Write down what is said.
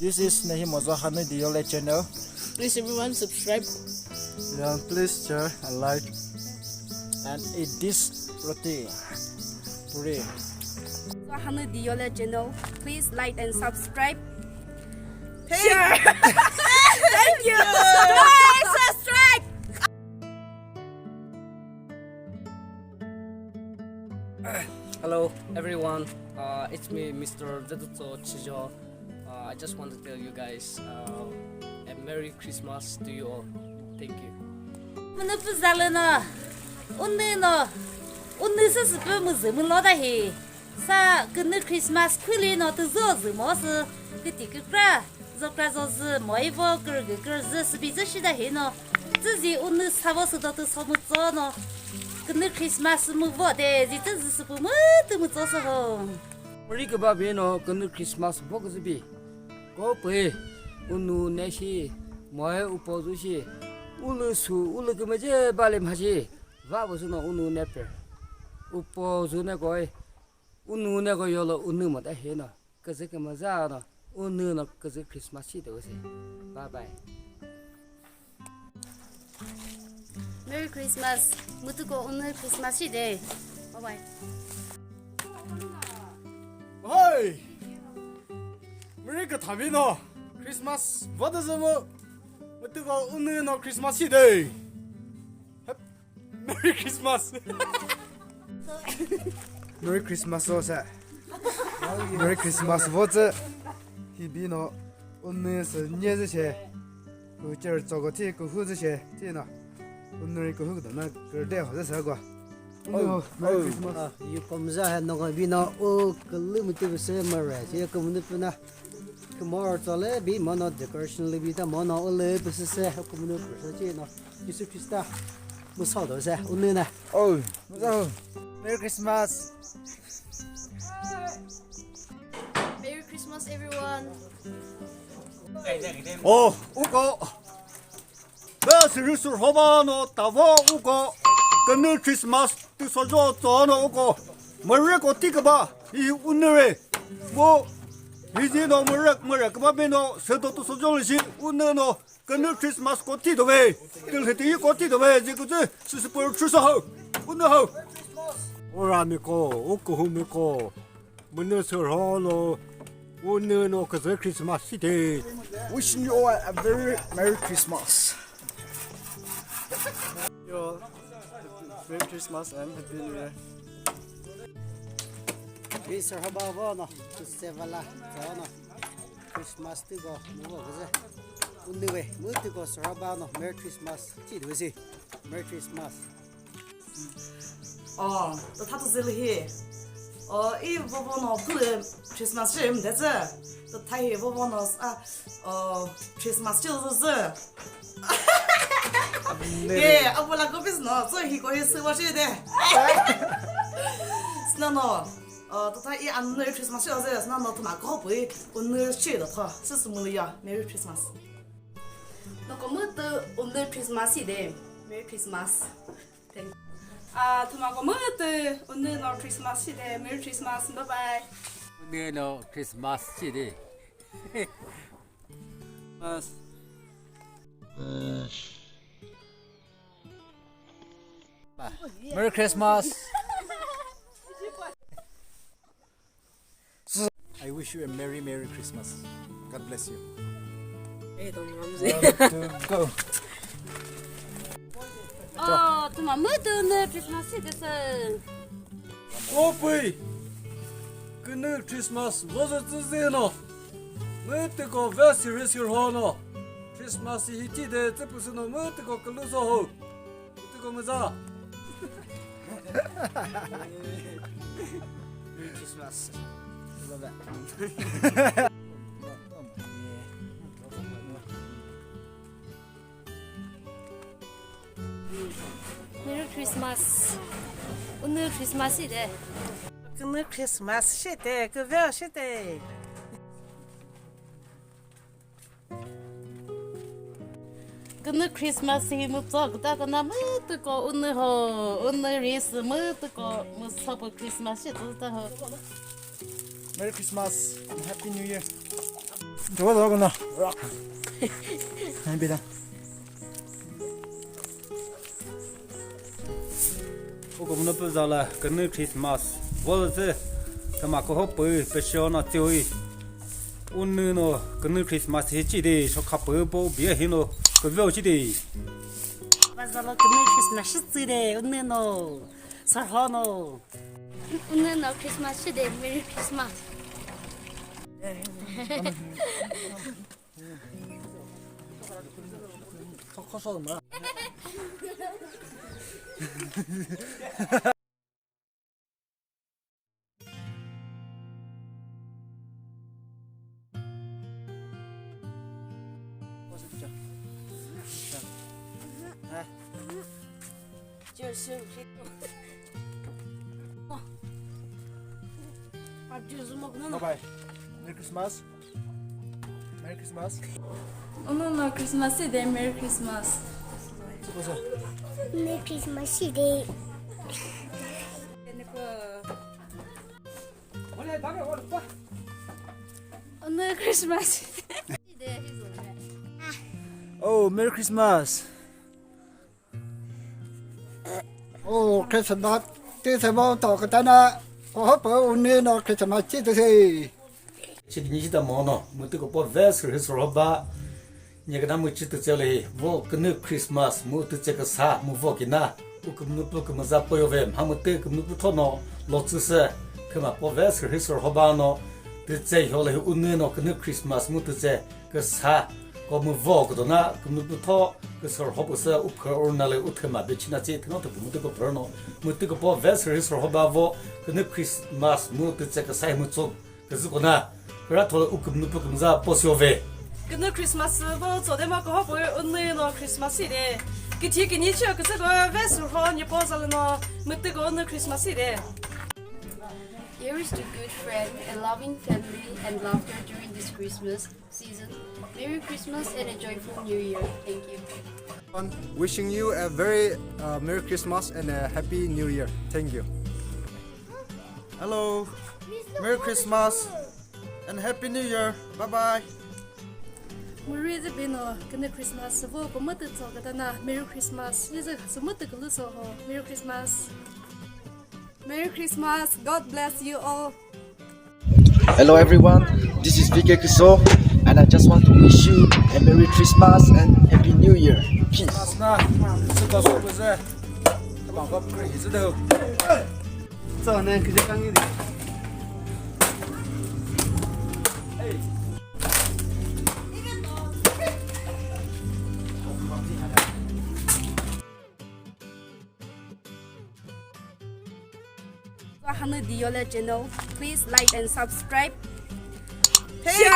This is Nahi Mozahane Diole channel. Please everyone subscribe. Yeah, please share and like and eat this roti. Puri. Hana Diola channel. Please like and subscribe. Share. Thank you. Subscribe. Hello everyone, it's me Mr. Zeduto Chijo. I just want to tell you guys a Merry Christmas to you all. Thank you. 오늘 부살러나 오늘너 오늘 스스부 무슨 로다해 사 그늘 크리스마스 쿨리너 뜨조즈 모스 그티그라 조크라조즈 모이버 그르그르즈 스비즈시다 해너自己 오늘 사버스도 또 소무조너 그늘 크리스마스 무보데 지뜨즈 스부 무뜨무 조서호 우리 그 밥에는 그늘 크리스마스 먹으시비 고프에 오늘 내시 뭐에 우포주시 울루수 울루 그머제 발렘하시 와보스노 오늘 내페 우포주네 거에 오늘 내가 열어 오늘 뭐다 해나 그저 그머자나 오늘은 그저 크리스마스 되어세 바이바이. Merry Christmas. 무트고 오늘 크리스마스이데. 바이바이. Hey! Merry Christmas. Christmas. What is it? Mutugo unu no Christmas day. Merry Christmas. Merry Christmas osa. Merry Christmas. What? Hibino unu se nyeze che. Ku jer zogo ti ku hu ze che ti na. unu ku hu de na ge de ho ze sa gwa. Merry Christmas. You come za no ga bino o kilometer se mara je ko mun puna tomorrow tole bi mono decoration le bi ta mono ole bus se ko mun per je no Jesus Christa mu sa do se unu na Oh, Merry Christmas. Merry Christmas everyone. 어, 우거. 베스르스 호바노 타보 우거. 그늘 크리스마스 뜻서줘 저노 우거. 머리고 티가봐. 이 오늘에 뭐 이제도 머리 그바베노 서도 서줘르시 오늘노 그늘 크리스마스 고티도 왜. 그래도 고티도 왜 지금 스스포 출사하고 오늘하고 오라미코 오쿠후미코 문너서홀로 오늘노 그저 크리스마스 데 Wishing you all a very Merry Christmas. Yo, Merry Christmas and Happy New Year. bi sar haba ba no se vala ja no Christmas ti go mu go ze unu we mu ti go sar haba no Merry Christmas ti do se Merry Christmas 또 타도 zelhi. 이 부분은 그 크리스마스 좀 되지. 또 타이 부분은 크리스마스就是예, 아무나 거기서 저 이거 해서 와시데. 스나노 또 타이 안늘 크리스마스 어제 스나노 또 나고 보이 오늘 쉬다 타. 스스물이야. 메리 크리스마스. 너 거무트 오늘 크리스마스이데. Merry Christmas. 토마고 뭐트 오늘 너 크리스마스이데 메리 크리스마스 바이바이. 오늘은 크리스마스 시대. Merry Christmas. I wish you a Merry Christmas. God bless you. Go. 토마 무트 오늘 크리스마스 됐어 오프이 그늘 크리스마스 뭐저 뜨세노 뭐뜨고 베스리스 호노 크리스마스 히티데 뜨부스노 뭐뜨고 글루소호 뜨고 뭐자 Merry Christmas. Merry Christmas. 오늘 크리스마스이데. 그늘 크리스마스 시대 그별 시대. 그늘 크리스마스 무서 그다가나 무뜨고 오늘 리스 무뜨고 무서버 크리스마스 좋다 Merry Christmas and Happy New Year. 저거 나가나. 안 비다. Cô cũng nó bây giờ là cái nước Christmas vô giờ thì mà có hộp bự bây giờ nó tiêu y o늘 nó cái nước Christmas hết chỉ đi cho khắp bự bộ bia hết nó cái vô chỉ đi 맞아 너 근데 크리스마스 시대 오늘 너 설하노 오늘 너 크리스마스 시대 메리 크리스마스. 커서 뭐 Bye. Merry Christmas. Merry Christmas. 오늘 너 크리스마스 시대 메리 크리스마스. Merry Christmas 시대. 오늘 크리스마스 시대 희소네. Oh, Merry Christmas. 오 크리스마스 때서 또 그다나 고합 오늘 너 크리스마스 때세 지니지다 뭐노 뭐도 뭐 베스를 해서 봐 내가 뭐 지도 저리 뭐 그네 크리스마스 뭐도 제가 사 뭐기나 우금노 그 잡고요뱀 하모때 금노부터노 로츠세 그마 뭐 베스를 해서 봐노 대체 효래 운네노 그네 크리스마스 뭐도 제그사 como vogo na como to que sor hobosa o cornale o tema betina te no to muito ko prono muito ko po vesser sor hobavo que no Christmas muito te que sai muito que zu kona para to o como no za posiove 근데 크리스마스 뭐 저대마고 하고 오늘 너 크리스마스 시대 그 뒤에 니쳐 그 저거 베스로 니 보살노 못되고 오늘 크리스마스 시대 Here is to good friend and loving family and laughter during this Christmas season. Merry Christmas and a joyful New Year. Thank you. Wishing you a very Merry Christmas and a Happy New Year. Thank you. Hello. Merry Christmas and Happy New Year. Bye bye. 우리 집에는 근데 크리스마스 뭐 뭐도 저거다나 메리 크리스마스 이제 스무트 글루서 메리 크리스마스. Merry Christmas. God bless you all. Hello everyone, this is Vike Kuso and I just want to wish you a Merry Christmas and Happy New Year. Peace. 나这个是不是？把个不是的。这呢，可就刚一点。 Hana Diola channel. Please like and subscribe. Share